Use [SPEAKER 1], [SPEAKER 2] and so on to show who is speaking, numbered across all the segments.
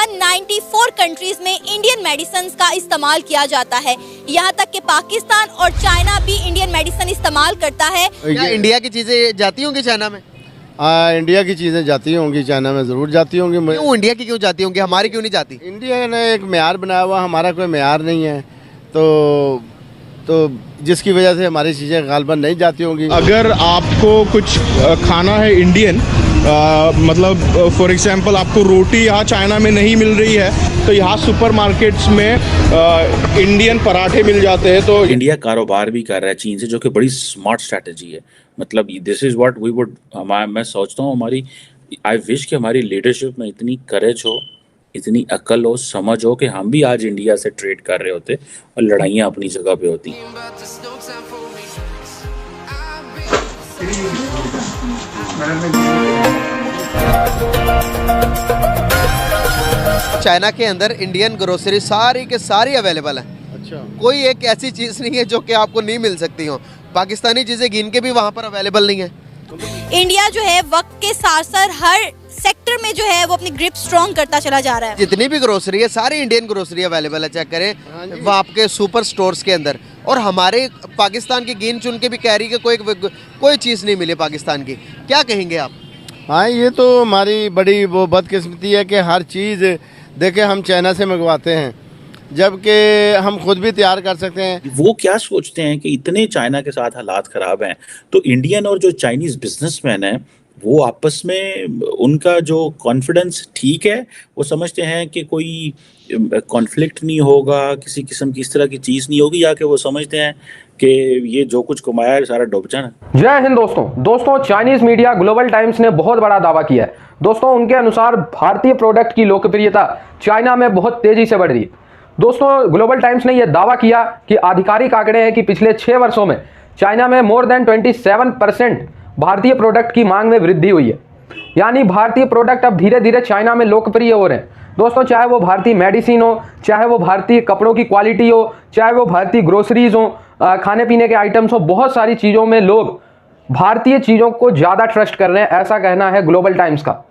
[SPEAKER 1] तकरीबन 94 कंट्रीज में Indian medicine का इस्तेमाल किया जाता है। यहाँ तक कि पाकिस्तान और चाइना भी इंडियन मेडिसिन इस्तेमाल करता है।
[SPEAKER 2] क्या इंडिया की चीजें जाती होंगी चाइना में?
[SPEAKER 3] इंडिया की चीज़ें जाती होंगी, चाइना में ज़रूर जाती होंगी।
[SPEAKER 2] क्यों इंडिया की क्यों जाती होंगी, हमारी क्यों नहीं जाती?
[SPEAKER 3] इंडिया ने एक मेयार बनाया हुआ, हमारा कोई मेयार नहीं है, तो जिसकी वजह से हमारी चीज़ें गालबन नहीं जाती होंगी।
[SPEAKER 4] अगर आपको कुछ खाना है इंडियन, मतलब फॉर एग्जांपल आपको रोटी यहाँ चाइना में नहीं मिल रही है तो यहाँ सुपरमार्केट्स में इंडियन पराठे मिल जाते हैं। तो
[SPEAKER 5] इंडिया कारोबार भी कर रहा है चीन से, जो कि बड़ी स्मार्ट स्ट्रैटेजी है। मतलब this is what we would, मैं सोचता हूँ हमारी, आई विश कि हमारी लीडरशिप में इतनी करेज हो, इतनी अकल हो, समझ हो कि हम भी आज इंडिया से ट्रेड कर रहे होते और लड़ाइयाँ अपनी जगह पे होती।
[SPEAKER 2] चाइना के अंदर इंडियन ग्रोसरी सारी के सारी अवेलेबल है।
[SPEAKER 3] अच्छा,
[SPEAKER 2] कोई एक ऐसी चीज नहीं है जो कि आपको नहीं मिल सकती हो। पाकिस्तानी चीजें गिन के भी वहाँ पर अवेलेबल नहीं है।
[SPEAKER 1] इंडिया जो है वक्त के साथ साथ हर सेक्टर में जो है वो अपनी ग्रिप स्ट्रॉन्ग करता चला जा रहा है।
[SPEAKER 2] जितनी भी ग्रोसरी है सारी इंडियन ग्रोसरी अवेलेबल है, चेक करें वहाँ आपके सुपर स्टोर्स के अंदर। और हमारे पाकिस्तान की गिन चुन के भी कह रही है कि कोई चीज़ नहीं मिली पाकिस्तान की। क्या कहेंगे आप?
[SPEAKER 3] हाँ, ये तो हमारी बड़ी वो बदकिस्मती है कि हर चीज़ देखे हम चाइना से मंगवाते हैं, जबकि हम खुद भी तैयार कर सकते हैं।
[SPEAKER 5] वो क्या सोचते हैं कि इतने चाइना के साथ हालात ख़राब हैं तो इंडियन और जो चाइनीज़ बिजनेसमैन हैं वो आपस में उनका जो कॉन्फिडेंस ठीक है, वो समझते हैं कि कोई कॉन्फ्लिक्ट नहीं होगा, किसी किस्म की इस तरह की चीज़ नहीं होगी, या कि वो समझते हैं कि ये जो कुछ कमाया है सारा डूब जाना।
[SPEAKER 6] जय हिंद दोस्तों, चाइनीज मीडिया ग्लोबल टाइम्स ने बहुत बड़ा दावा किया है। दोस्तों, उनके अनुसार भारतीय प्रोडक्ट की लोकप्रियता चाइना में बहुत तेजी से बढ़ रही है। दोस्तों, ग्लोबल टाइम्स ने यह दावा किया कि आधिकारिक आंकड़े हैं कि पिछले 6 वर्षों में चाइना में मोर देन 27% भारतीय प्रोडक्ट की मांग में वृद्धि हुई है। यानी भारतीय प्रोडक्ट अब धीरे धीरे चाइना में लोकप्रिय हो रहे हैं। दोस्तों, चाहे वो भारतीय मेडिसिन हो, चाहे वो भारतीय कपड़ों की क्वालिटी हो, चाहे वो भारतीय ग्रोसरीज हो, खाने पीने के आइटम्स हो, बहुत सारी चीज़ों में लोग भारतीय चीज़ों को ज़्यादा ट्रस्ट कर रहे हैं, ऐसा कहना है ग्लोबल टाइम्स का।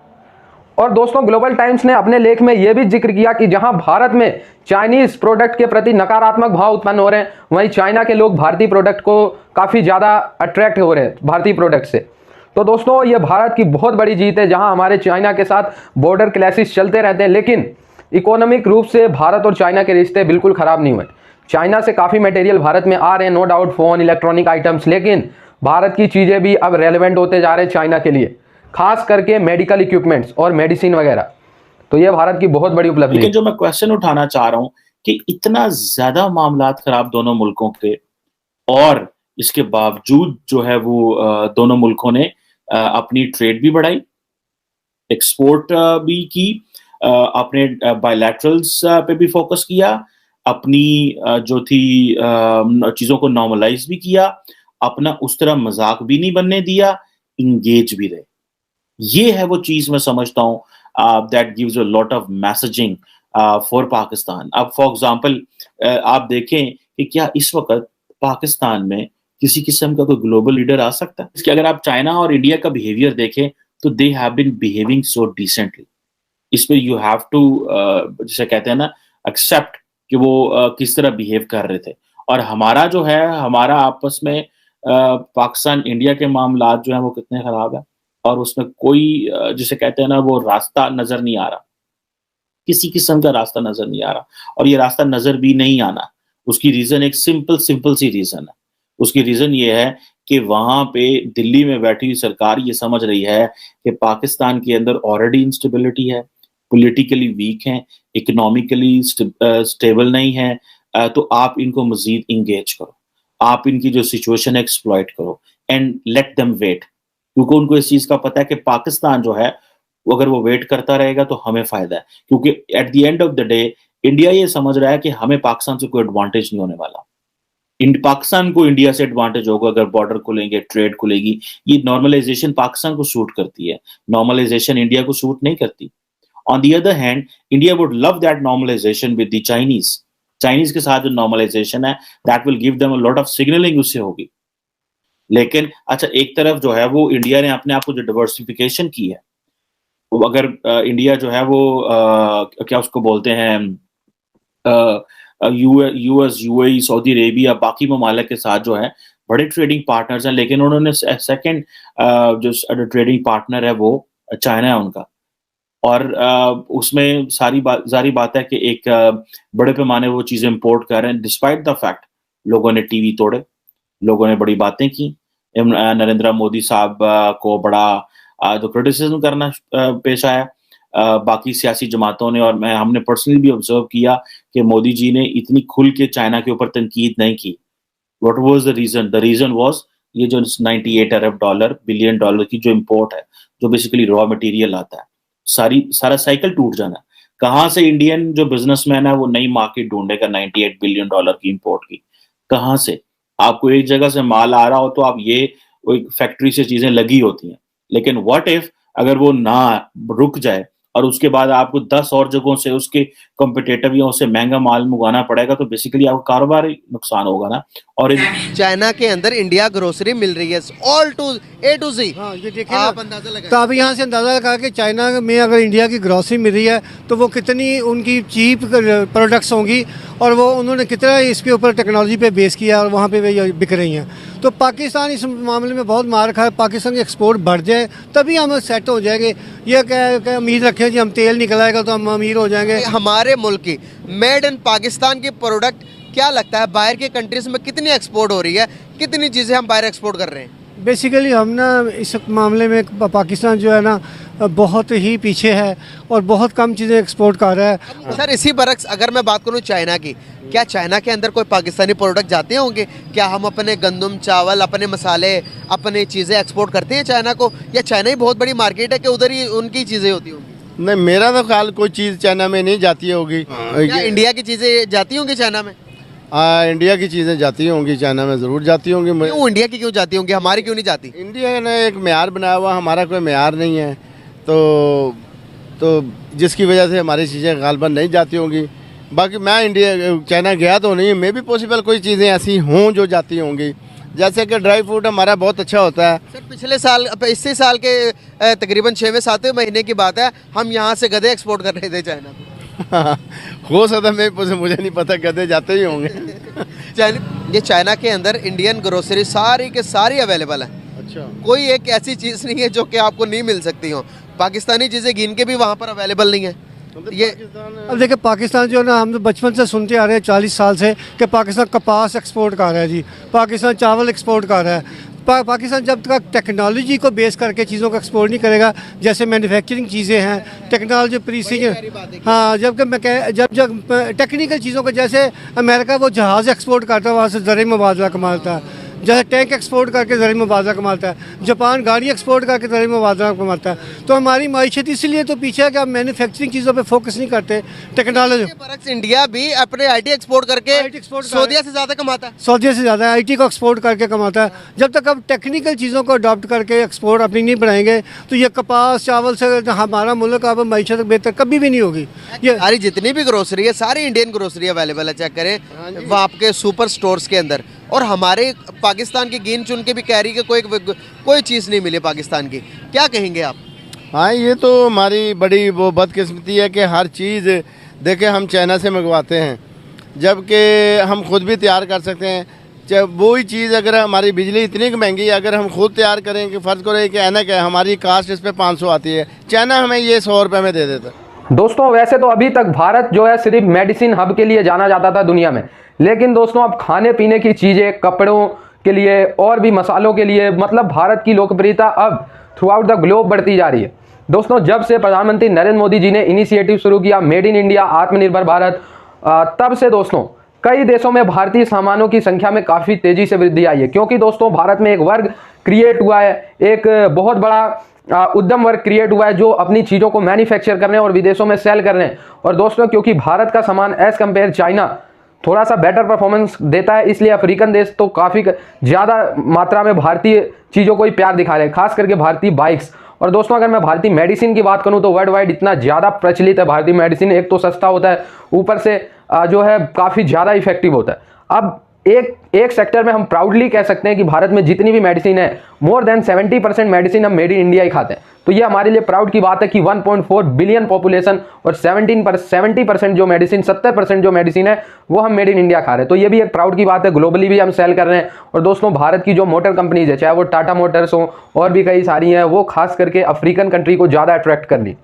[SPEAKER 6] और दोस्तों, ग्लोबल टाइम्स ने अपने लेख में यह भी जिक्र किया कि जहां भारत में चाइनीज प्रोडक्ट के प्रति नकारात्मक भाव उत्पन्न हो रहे हैं, वहीं चाइना के लोग भारतीय प्रोडक्ट को काफ़ी ज़्यादा अट्रैक्ट हो रहे हैं भारतीय प्रोडक्ट से। तो दोस्तों, ये भारत की बहुत बड़ी जीत है, जहां हमारे चाइना के साथ बॉर्डर क्लैशेस चलते रहते हैं, लेकिन इकोनॉमिक रूप से भारत और चाइना के रिश्ते बिल्कुल ख़राब नहीं हुए। चाइना से काफ़ी मटेरियल भारत में आ रहे हैं, no doubt, phone, electronic items, लेकिन भारत की चीज़ें भी अब रेलेवेंट होते जा रहे हैं चाइना के लिए, खास करके मेडिकल इक्विपमेंट्स और मेडिसिन वगैरह। तो ये भारत की बहुत बड़ी उपलब्धि है।
[SPEAKER 5] लेकिन जो मैं क्वेश्चन उठाना चाह रहा हूं कि इतना ज्यादा मामलात खराब दोनों मुल्कों के, और इसके बावजूद जो है वो दोनों मुल्कों ने अपनी ट्रेड भी बढ़ाई, एक्सपोर्ट भी की, अपने बायलैटरल्स पे भी फोकस किया, अपनी जो थी चीजों को नॉर्मलाइज भी किया, अपना उस तरह मजाक भी नहीं बनने दिया, इंगेज भी रहे। ये है वो चीज मैं समझता हूँ that gives a lot of messaging for Pakistan. अब फॉर एग्जांपल आप देखें कि क्या इस वक्त पाकिस्तान में किसी किस्म का कोई ग्लोबल लीडर आ सकता है? इसके अगर आप चाइना और इंडिया का बिहेवियर देखें तो they have been behaving so decently. इसमें यू हैव टू जिसे कहते हैं ना, एक्सेप्ट कि वो किस तरह बिहेव कर रहे थे। और हमारा जो है, हमारा आपस में पाकिस्तान इंडिया के मामलात जो है वो कितने खराब है, और उसमें कोई जिसे कहते हैं ना वो रास्ता नजर नहीं आ रहा, किसी किस्म का रास्ता नजर नहीं आ रहा। और ये रास्ता नजर भी नहीं आना, उसकी रीजन एक सिंपल सी रीजन है। उसकी रीजन ये है कि वहां पे दिल्ली में बैठी हुई सरकार ये समझ रही है कि पाकिस्तान के अंदर ऑलरेडी इंस्टेबिलिटी है, पॉलिटिकली वीक है, इकोनॉमिकली स्टेबल नहीं है, तो आप इनको मजीद इंगेज करो, आप इनकी जो सिचुएशन है एक्सप्लॉइट करो एंड लेट देम वेट। क्योंकि उनको इस चीज का पता है कि पाकिस्तान जो है अगर वो वेट करता रहेगा तो हमें फायदा है, क्योंकि at the end of the day India ये समझ रहा है कि हमें पाकिस्तान से कोई एडवांटेज नहीं होने वाला। पाकिस्तान को इंडिया से एडवांटेज होगा अगर बॉर्डर खुलेंगे, ट्रेड खुलेगी। ये नॉर्मलाइजेशन पाकिस्तान को सूट करती है, नॉर्मलाइजेशन इंडिया को सूट नहीं करती। On the other hand, India would love that normalisation with the Chinese के साथ जो नॉर्मलाइजेशन है that will give them a lot of signalling उससे होगी। लेकिन अच्छा, एक तरफ जो है वो इंडिया ने अपने आप को जो डाइवर्सिफिकेशन की है, अगर इंडिया जो है वो क्या उसको बोलते हैं, यूएस, यूएई, सऊदी अरेबिया, बाकी ममालिक के साथ जो है बड़े ट्रेडिंग पार्टनर्स हैं, लेकिन उन्होंने सेकंड जो ट्रेडिंग पार्टनर है वो चाइना है उनका। और उसमें जारी बात है कि एक बड़े पैमाने वो चीजें इंपोर्ट कर रहे हैं, डिस्पाइट द फैक्ट लोगों ने टीवी तोड़े, लोगों ने बड़ी बातें की, नरेंद्र मोदी साहब को बड़ा जो क्रिटिसिज्म करना पेश आया बाकी सियासी जमातों ने, और हमने पर्सनली भी ऑब्जर्व किया कि मोदी जी ने इतनी खुल के चाइना के ऊपर तनकीद नहीं की। What was the reason? The reason was ये जो 98 अरब बिलियन डॉलर की जो इंपोर्ट है, जो बेसिकली रॉ मटेरियल आता है, सारा साइकिल टूट जाना। कहाँ से इंडियन जो बिजनेसमैन है वो नई मार्केट ढूंढेगा 98 बिलियन डॉलर की इंपोर्ट की? कहाँ से? आपको एक जगह से माल आ रहा हो तो आप ये एक फैक्ट्री से चीजें लगी होती हैं, लेकिन व्हाट इफ अगर वो ना रुक जाए और उसके बाद आपको 10 और जगहों से उसके कॉम्पिटिटिव या उससे महंगा माल मंगाना पड़ेगा, तो बेसिकली आपको कारोबार नुकसान होगा ना। और
[SPEAKER 2] चाइना के अंदर इंडिया ग्रोसरी मिल रही है ऑल टू ए टू जी।
[SPEAKER 7] हाँ, ये देखिए
[SPEAKER 2] आप अंदाजा लगाएं।
[SPEAKER 7] तो आप यहाँ से अंदाज़ा लगा कि चाइना में अगर इंडिया की ग्रॉसरी मिल रही है तो वो कितनी उनकी चीप प्रोडक्ट्स होंगी, और वो उन्होंने कितना इसके ऊपर टेक्नोलॉजी पे बेस किया और वहाँ पे वे बिक रही हैं। तो पाकिस्तान इस मामले में बहुत मार खा है। पाकिस्तान की एक्सपोर्ट बढ़ जाए तभी हम सेट हो जाएंगे। ये क्या उम्मीद रखें जी हम तेल निकल आएगा तो हम अमीर हो जाएंगे।
[SPEAKER 2] हमारे मुल्क की मेड इन पाकिस्तान की प्रोडक्ट क्या लगता है बाहर के कंट्रीज में कितनी एक्सपोर्ट हो रही है, कितनी चीज़ें हम बाहर एक्सपोर्ट कर रहे हैं?
[SPEAKER 7] बेसिकली हम ना इस मामले में पाकिस्तान जो है ना बहुत ही पीछे है और बहुत कम चीज़ें एक्सपोर्ट कर रहा है।
[SPEAKER 2] सर इसी बरक्स अगर मैं बात करूं चाइना की, क्या चाइना के अंदर कोई पाकिस्तानी प्रोडक्ट जाते होंगे? क्या हम अपने गंदम, चावल, अपने मसाले, अपनी चीज़ें एक्सपोर्ट करते हैं चाइना को, या चाइना ही बहुत बड़ी मार्केट है कि उधर ही उनकी चीज़ें होती होंगी?
[SPEAKER 3] नहीं, मेरा तो ख्याल कोई चीज़ चाइना में नहीं जाती होगी।
[SPEAKER 2] क्या इंडिया की चीज़ें जाती होंगी चाइना में?
[SPEAKER 3] इंडिया की चीज़ें जाती होंगी, चाइना में ज़रूर जाती होंगी।
[SPEAKER 2] क्यों इंडिया की क्यों जाती होंगी, हमारी क्यों नहीं जाती?
[SPEAKER 3] इंडिया ने एक मेयार बनाया हुआ, हमारा कोई मेयार नहीं है, तो जिसकी वजह से हमारी चीज़ें गालबन नहीं जाती होंगी। बाकी मैं चाइना गया तो नहीं, मे भी पॉसिबल कोई चीज़ें ऐसी हों जो जाती होंगी, जैसे कि ड्राई फ्रूट हमारा बहुत अच्छा होता है।
[SPEAKER 2] सर पिछले साल, इसी साल के तकरीबन 6वें-7वें महीने की बात है, हम यहाँ से गधे एक्सपोर्ट कर रहे थे चाइना को।
[SPEAKER 3] हो सकता है, मुझे नहीं पता, गधे जाते ही होंगे।
[SPEAKER 2] ये चाइना के अंदर इंडियन ग्रोसरी सारी के सारी अवेलेबल है।
[SPEAKER 3] अच्छा,
[SPEAKER 2] कोई एक ऐसी चीज़ नहीं है जो कि आपको नहीं मिल सकती हो। पाकिस्तानी चीज़ें गिन के भी वहाँ पर अवेलेबल नहीं है। ये
[SPEAKER 7] अब देखिए पाकिस्तान जो है ना, हम तो बचपन से सुनते आ रहे हैं 40 साल से कि पाकिस्तान कपास एक्सपोर्ट कर रहा है जी, पाकिस्तान चावल एक्सपोर्ट कर रहा है। पाकिस्तान जब तक टेक्नोलॉजी को बेस करके चीज़ों का एक्सपोर्ट नहीं करेगा, जैसे मैन्युफैक्चरिंग चीज़ें हैं, टेक्नोलॉजी प्रीसीजन, हाँ, जब टेक्निकल चीज़ों को, जैसे अमेरिका वो जहाज़ एक्सपोर्ट करता है, वहाँ से ज़रिए मुबादला कमाता है, जैसे टैंक एक्सपोर्ट करके ज़रिए मुबादला कमाता है, जापान गाड़ी एक्सपोर्ट करके ज़रिए मुबादला कमाता है। तो हमारी माइशत इसलिए तो पीछे है कि हम मैन्युफैक्चरिंग चीज़ों पे फोकस नहीं करते, टेक्नोलॉजी।
[SPEAKER 2] इंडिया भी अपने आईटी एक्सपोर्ट करके सऊदीया से ज़्यादा कमाता है।
[SPEAKER 7] सऊदीया से ज़्यादा आईटी को एक्सपोर्ट करके कमाता है। जब तक हम टेक्निकल चीज़ों को अडॉप्ट करके एक्सपोर्ट अपनी नहीं बढ़ाएंगे तो ये कपास चावल से हमारा मुल्क अब माइशत बेहतर कभी भी नहीं होगी। ये
[SPEAKER 2] सारी जितनी भी ग्रोसरी है, सारी इंडियन ग्रोसरी अवेलेबल है, चेक करें वो आपके सुपर स्टोर्स के अंदर। और हमारे पाकिस्तान की गिन चुन के भी कह रही है कि कोई चीज़ नहीं मिली पाकिस्तान की, क्या कहेंगे आप?
[SPEAKER 3] हाँ, ये तो हमारी बड़ी वो बदकिस्मती है कि हर चीज़ देखे हम चाइना से मंगवाते हैं, जबकि हम खुद भी तैयार कर सकते हैं। जब वही चीज़ अगर हमारी बिजली इतनी महंगी है, अगर हम खुद तैयार करें कि फ़र्ज़ करें कि ऐनक है, हमारी कास्ट इस पर 500 आती है, चाइना हमें ये 100 रुपये में दे देता है।
[SPEAKER 6] दोस्तों वैसे तो अभी तक भारत जो है सिर्फ मेडिसिन हब के लिए जाना जाता था दुनिया में, लेकिन दोस्तों अब खाने पीने की चीज़ें, कपड़ों के लिए और भी मसालों के लिए, मतलब भारत की लोकप्रियता अब थ्रू आउट द ग्लोब बढ़ती जा रही है। दोस्तों जब से प्रधानमंत्री नरेंद्र मोदी जी ने इनिशिएटिव शुरू किया मेड इन इंडिया, आत्मनिर्भर भारत, तब से दोस्तों कई देशों में भारतीय सामानों की संख्या में काफ़ी तेज़ी से वृद्धि आई है, क्योंकि दोस्तों भारत में एक वर्ग क्रिएट हुआ है, एक बहुत बड़ा उद्यम वर्ग क्रिएट हुआ है जो अपनी चीज़ों को मैन्युफैक्चर कर रहे हैं और विदेशों में सेल कर रहे हैं। और दोस्तों क्योंकि भारत का सामान एज कम्पेयर चाइना थोड़ा सा बेटर परफॉर्मेंस देता है, इसलिए अफ्रीकन देश तो काफ़ी ज़्यादा मात्रा में भारतीय चीज़ों को ही प्यार दिखा रहे हैं, खास करके भारतीय बाइक्स। और दोस्तों अगर मैं भारतीय मेडिसिन की बात करूं तो वर्ल्ड वाइड इतना ज़्यादा प्रचलित है भारतीय मेडिसिन, एक तो सस्ता होता है, ऊपर से जो है काफ़ी ज़्यादा इफेक्टिव होता है। अब एक सेक्टर में हम प्राउडली कह सकते हैं कि भारत में जितनी भी मेडिसिन है, मोर देन 70% मेडिसिन हम मेड इन इंडिया ही खाते हैं। तो ये हमारे लिए प्राउड की बात है कि 1.4 बिलियन पॉपुलेशन और 70% जो मेडिसिन, 70% जो मेडिसिन है वो हम मेड इन इंडिया खा रहे हैं। तो ये भी एक प्राउड की बात है, ग्लोबली भी हम सेल कर रहे हैं। और दोस्तों, भारत की जो मोटर कंपनीज है, चाहे वो टाटा मोटर्स हो और भी कई सारी हैं, वो खास करके अफ्रीकन कंट्री को ज़्यादा अट्रैक्ट कर ली।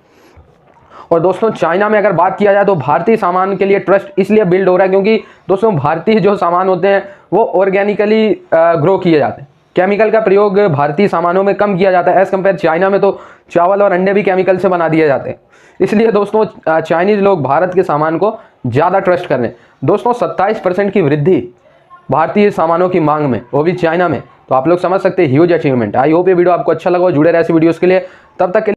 [SPEAKER 6] और दोस्तों, चाइना में अगर बात किया जाए तो भारतीय सामान के लिए ट्रस्ट इसलिए बिल्ड हो रहा है क्योंकि दोस्तों, भारतीय जो सामान होते हैं वो ऑर्गेनिकली ग्रो किए जाते हैं। केमिकल का प्रयोग भारतीय सामानों में कम किया जाता है एज़ कम्पेयर चाइना में तो चावल और अंडे भी केमिकल से बना दिए जाते हैं। इसलिए दोस्तों, चाइनीज़ लोग भारत के सामान को ज़्यादा ट्रस्ट कर रहे हैं। दोस्तों, 27% की वृद्धि भारतीय सामानों की मांग में, वो भी चाइना में। तो आप लोग समझ सकते हैं, ह्यूज अचीवमेंट। आई होप ये वीडियो आपको अच्छा लगा हो। जुड़े रहे ऐसी वीडियोज़ के लिए। तब तक के